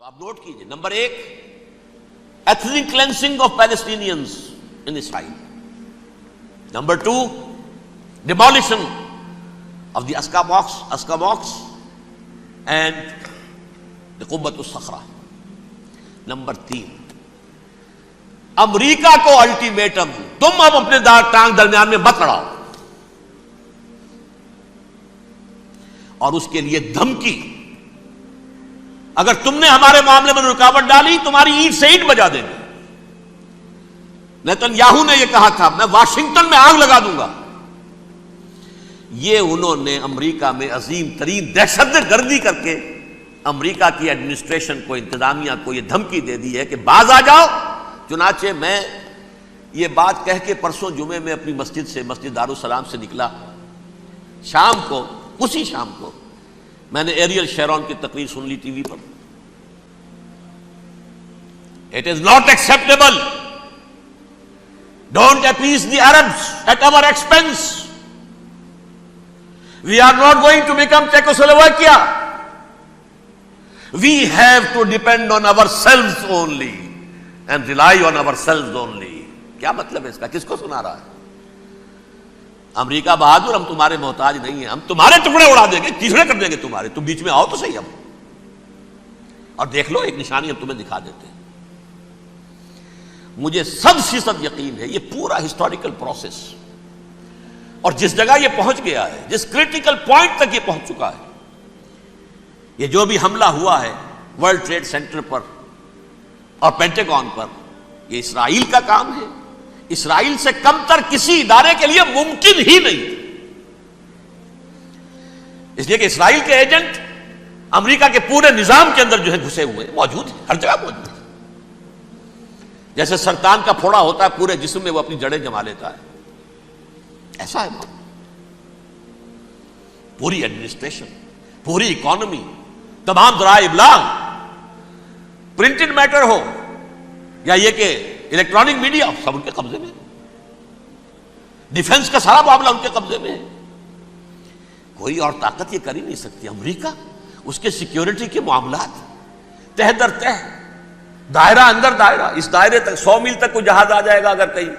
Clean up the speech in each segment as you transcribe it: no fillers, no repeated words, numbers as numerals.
آپ نوٹ کیجئے، number 1 ethnic cleansing of Palestinians in Israel. Number 2 demolition of the Aska mosques and the Qubbat al-Sakhra. Number 3 امریکہ کو ultimatum, تم اب اپنے ٹانگ درمیان میں مت لڑاؤ، اور اس کے لیے دھمکی، اگر تم نے ہمارے معاملے میں رکاوٹ ڈالی تمہاری اینٹ سے اینٹ بجا دیں گے. نیتن یاہو نے یہ کہا تھا میں واشنگٹن میں آگ لگا دوں گا. یہ انہوں نے امریکہ میں عظیم ترین دہشت گردی کر کے امریکہ کی ایڈمنسٹریشن کو، انتظامیہ کو یہ دھمکی دے دی ہے کہ باز آ جاؤ. چنانچہ میں یہ بات کہہ کے پرسوں جمعے میں اپنی مسجد دارالسلام سے نکلا، شام کو، اسی شام کو میں نے ایریل شیرون کی تقریر سن لی T V per. It is not acceptable. Don't appease the Arabs at our expense. We are not going to become Czechoslovakia. We have to depend on ourselves only and rely on ourselves only. کیا مطلب ہے اس کا؟ کس کو سنا رہا ہے؟ امریکہ بہادر، ہم تمہارے محتاج نہیں ہیں، ہم تمہارے ٹکڑے اڑا دیں گے، تیسرے کر دیں گے تمہارے، تم بیچ میں آؤ تو صحیح. ہم اور دیکھ لو، ایک نشانی ہم تمہیں دکھا دیتے ہیں. مجھے 100% یقین ہے یہ پورا ہسٹوریکل پروسیس، اور جس جگہ یہ پہنچ گیا ہے، جس کریٹیکل پوائنٹ تک یہ پہنچ چکا ہے، یہ جو بھی حملہ ہوا ہے ورلڈ ٹریڈ سینٹر پر اور پینٹاگون پر، یہ اسرائیل کا کام ہے. اسرائیل سے کم تر کسی ادارے کے لیے ممکن ہی نہیں، اس لیے کہ اسرائیل کے ایجنٹ امریکہ کے پورے نظام کے اندر جو ہے گھسے ہوئے موجود ہیں، ہر جگہ موجود ہیں. جیسے سرطان کا پھوڑا ہوتا ہے پورے جسم میں، وہ اپنی جڑیں جما لیتا ہے، ایسا ہے. پوری ایڈمنسٹریشن، پوری اکانومی، تمام ذرائع ابلاغ، پرنٹڈ میٹر ہو یا یہ کہ الیکٹرانک میڈیا، سب ان کے قبضے میں. ڈیفنس کا سارا معاملہ ان کے قبضے میں ہے. کوئی اور طاقت یہ کر ہی نہیں سکتی. امریکہ، اس کے سیکیورٹی کے معاملات تہ در تہ، دائرہ اندر دائرہ، اس دائرے تک 100 میل تک کوئی جہاز آ جائے گا اگر کہیں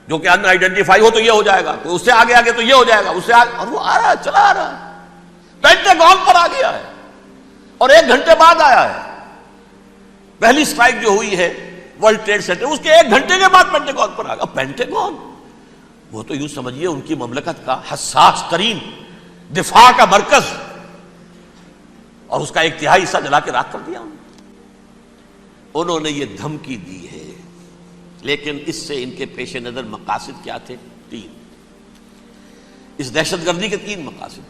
جو کہ ان آئیڈینٹیفائی ہو تو یہ ہو جائے گا، اس سے آگے آگے تو یہ ہو جائے گا، اس سے آگے، اور وہ آ رہا ہے، چلا آ رہا ہے. پینٹاگون پر آ گیا ہے اور 1 گھنٹے بعد آیا ہے. پہلی سٹرائک جو ہوئی ہے ورلڈ ٹریڈ سینٹر، اس کے 1 گھنٹے کے بعد پینٹاگون پر آ گیا. پینٹاگون وہ تو یوں سمجھیے ان کی مملکت کا حساس ترین دفاع کا مرکز، اور اس کا 1/3 حصہ جلا کے راکھ کر دیا انہوں نے. یہ دھمکی دی ہے، لیکن اس سے ان کے پیش نظر مقاصد کیا تھے؟ 3. اس دہشت گردی کے 3 مقاصد.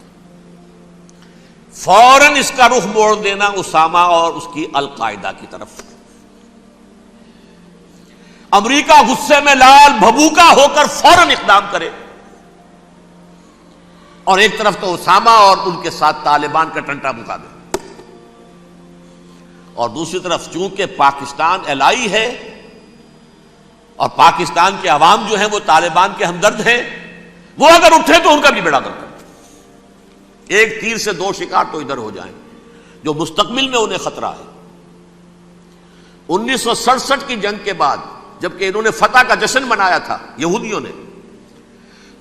فوراً اس کا رخ موڑ دینا اسامہ اور اس کی القاعدہ کی طرف. امریکہ غصے میں لال بھبوکا ہو کر فوراً اقدام کرے، اور ایک طرف تو اسامہ اور ان کے ساتھ طالبان کا ٹنٹا مکا دے، اور دوسری طرف چونکہ پاکستان الائی ہے اور پاکستان کے عوام جو ہیں وہ طالبان کے ہمدرد ہیں، وہ اگر اٹھے تو ان کا بھی بیڑا گرک کرے. ایک تیر سے 2 شکار تو ادھر ہو جائیں، جو مستقبل میں انہیں خطرہ ہے. 1967 کی جنگ کے بعد جبکہ انہوں نے فتح کا جشن منایا تھا یہودیوں نے،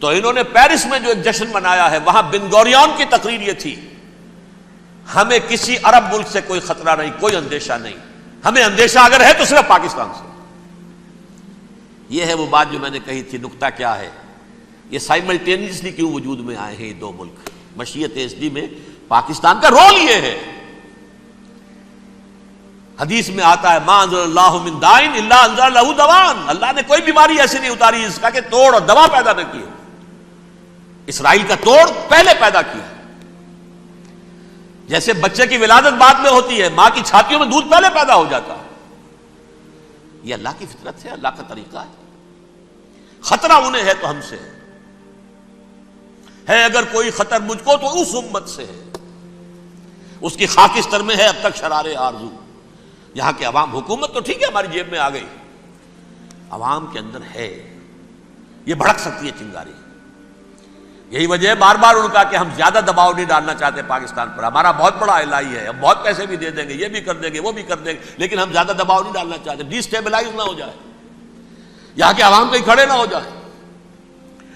تو انہوں نے پیرس میں جو ایک جشن منایا ہے، وہاں بن گوریون کی تقریر یہ تھی، ہمیں کسی عرب ملک سے کوئی خطرہ نہیں، کوئی اندیشہ نہیں، ہمیں اندیشہ اگر ہے تو صرف پاکستان سے. یہ ہے وہ بات جو میں نے کہی تھی. نکتہ کیا ہے؟ یہ سائملٹینیسلی کیوں وجود میں آئے ہیں یہ 2 ملک؟ مشیت ایس ڈی میں پاکستان کا رول یہ ہے. حدیث میں آتا ہے ما انزل اللہ من دائن الا انزل له دوان، اللہ نے کوئی بیماری ایسی نہیں اتاری اس کا کہ توڑ اور دوا پیدا نہ کی. اسرائیل کا توڑ پہلے پیدا کیا. جیسے بچے کی ولادت بعد میں ہوتی ہے، ماں کی چھاتیوں میں دودھ پہلے پیدا ہو جاتا ہے. یہ اللہ کی فطرت ہے، اللہ کا طریقہ ہے. خطرہ انہیں ہے تو ہم سے ہے، اگر کوئی خطر مجھ کو تو اس امت سے ہے. اس کی خاکستر میں ہے اب تک شرار آرزو. یہاں کے عوام، حکومت تو ٹھیک ہے ہماری جیب میں آ گئی، عوام کے اندر ہے، یہ بھڑک سکتی ہے چنگاری. یہی وجہ ہے بار بار ان کا کہ ہم زیادہ دباؤ نہیں ڈالنا چاہتے پاکستان پر. ہمارا بہت بڑا الہی ہے, ہم بہت پیسے بھی دے دیں گے, یہ بھی کر دیں گے, وہ بھی کر دیں گے, لیکن ہم زیادہ دباؤ نہیں ڈالنا چاہتے, ڈی اسٹیبلائز نہ ہو جائے, یہاں کے عوام کہیں کھڑے نہ ہو جائے.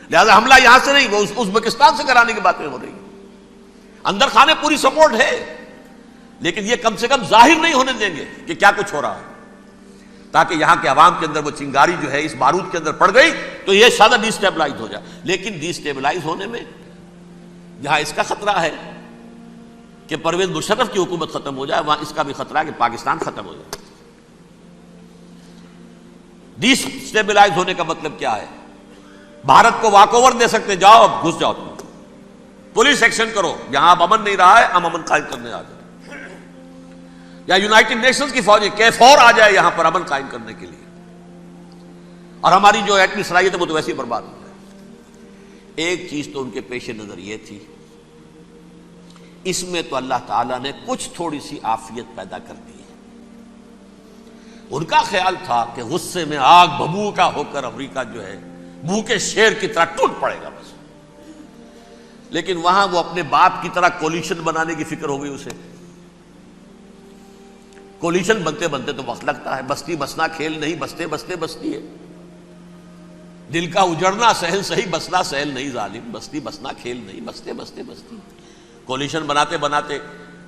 لہذا حملہ یہاں سے نہیں, وہ ازبکستان سے کرانے کی باتیں ہو رہی ہیں. اندر خانے پوری سپورٹ ہے, لیکن یہ کم سے کم ظاہر نہیں ہونے دیں گے کہ کیا کچھ ہو رہا ہے, تاکہ یہاں کے عوام کے اندر وہ چنگاری جو ہے اس بارود کے اندر پڑ گئی تو یہ شاید ڈی اسٹیبلائز ہو جائے. لیکن ڈی اسٹیبلائز ہونے میں جہاں اس کا خطرہ ہے کہ پرویز مشرف کی حکومت ختم ہو جائے, وہاں اس کا بھی خطرہ ہے کہ پاکستان ختم ہو جائے. ڈی اسٹیبلائز ہونے کا مطلب کیا ہے؟ بھارت کو واک اوور دے سکتے, جاؤ اب گھس جاؤ, تم پولیس ایکشن کرو, جہاں اب امن نہیں رہا ہے ہم امن قائم کرنے آ جائیں, یا یونائٹڈ نیشنز کی فوجیں KFOR آ جائے یہاں پر امن قائم کرنے کے لیے, اور ہماری جو ایٹمی صلاحیت ہے وہ تو ویسے ہی برباد ہو جائے. ایک چیز تو ان کے پیش نظر یہ تھی, اس میں تو اللہ تعالیٰ نے کچھ تھوڑی سی عافیت پیدا کر دی ہے. ان کا خیال تھا کہ غصے میں آگ ببوکا ہو کر امریکہ جو ہے بھوکے شیر کی طرح ٹوٹ پڑے گا بس, لیکن وہاں وہ اپنے باپ کی طرح کولیشن بنانے کی فکر ہو گئی اسے. کولیشن بنتے بنتے تو وقت لگتا ہے, بستی بسنا کھیل نہیں, بستے بستے بستی ہے. دل کا اجڑنا سہل صحیح, بسنا سہل نہیں ظالم, بستی بسنا کھیل نہیں, بستے بستے بستی. کولیشن بناتے بناتے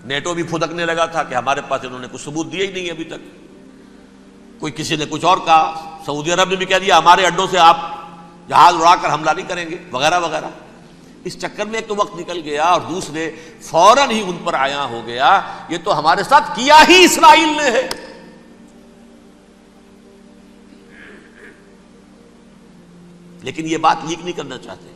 نیٹو بھی پھدکنے لگا تھا کہ ہمارے پاس انہوں نے کچھ ثبوت دیے ہی نہیں ابھی تک. کوئی کسی نے کچھ اور کہا, سعودی عرب نے بھی کہہ دیا ہمارے اڈوں سے آپ جہاز اڑا کر حملہ نہیں کریں گے وغیرہ وغیرہ. اس چکر میں ایک تو وقت نکل گیا, اور دوسرے فوراً ہی ان پر آیا ہو گیا یہ تو ہمارے ساتھ کیا ہی اسرائیل نے ہے. لیکن یہ بات لیک نہیں کرنا چاہتے.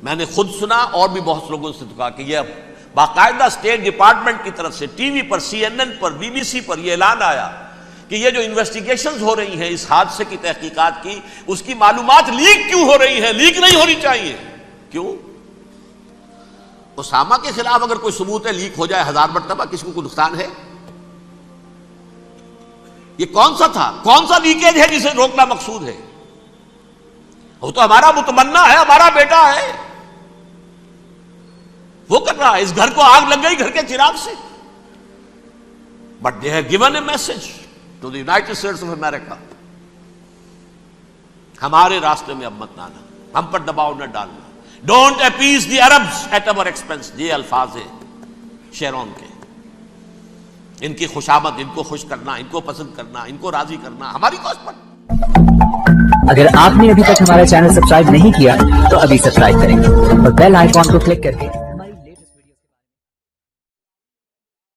میں نے خود سنا اور بھی بہت لوگوں سے کہا کہ یہ باقاعدہ اسٹیٹ ڈپارٹمنٹ کی طرف سے ٹی وی پر, CNN پر, BBC پر یہ اعلان آیا کہ یہ جو انویسٹیگیشنز ہو رہی ہیں اس حادثے کی تحقیقات کی, اس کی معلومات لیک کیوں ہو رہی ہیں, لیک نہیں ہونی چاہیے. کیوں؟ اسامہ کے خلاف اگر کوئی ثبوت ہے لیک ہو جائے 1000 مرتبہ, کسی کو کوئی نقصان ہے؟ یہ کون سا تھا, کون سا لیکیج ہے جسے روکنا مقصود ہے؟ وہ تو ہمارا متمنا ہے, ہمارا بیٹا ہے, وہ کر رہا ہے. اس گھر کو آگ لگ گئی گھر کے چراغ سے, but they have given a message to the United States of America, ہمارے راستے میں اب مت آنا, ہم پر دباؤ نہ ڈالنا. Don't appease the Arabs at our expense. یہ الفاظ ہیں شیرون کے. ان کی خوشامد, ان کو خوش کرنا, ان کو پسند کرنا, ان کو راضی کرنا ہماری کوشش پر. اگر آپ نے ابھی تک ہمارا چینل سبسکرائب نہیں کیا تو ابھی سبسکرائب کریں اور بیل آئیکن کو کلک کر کے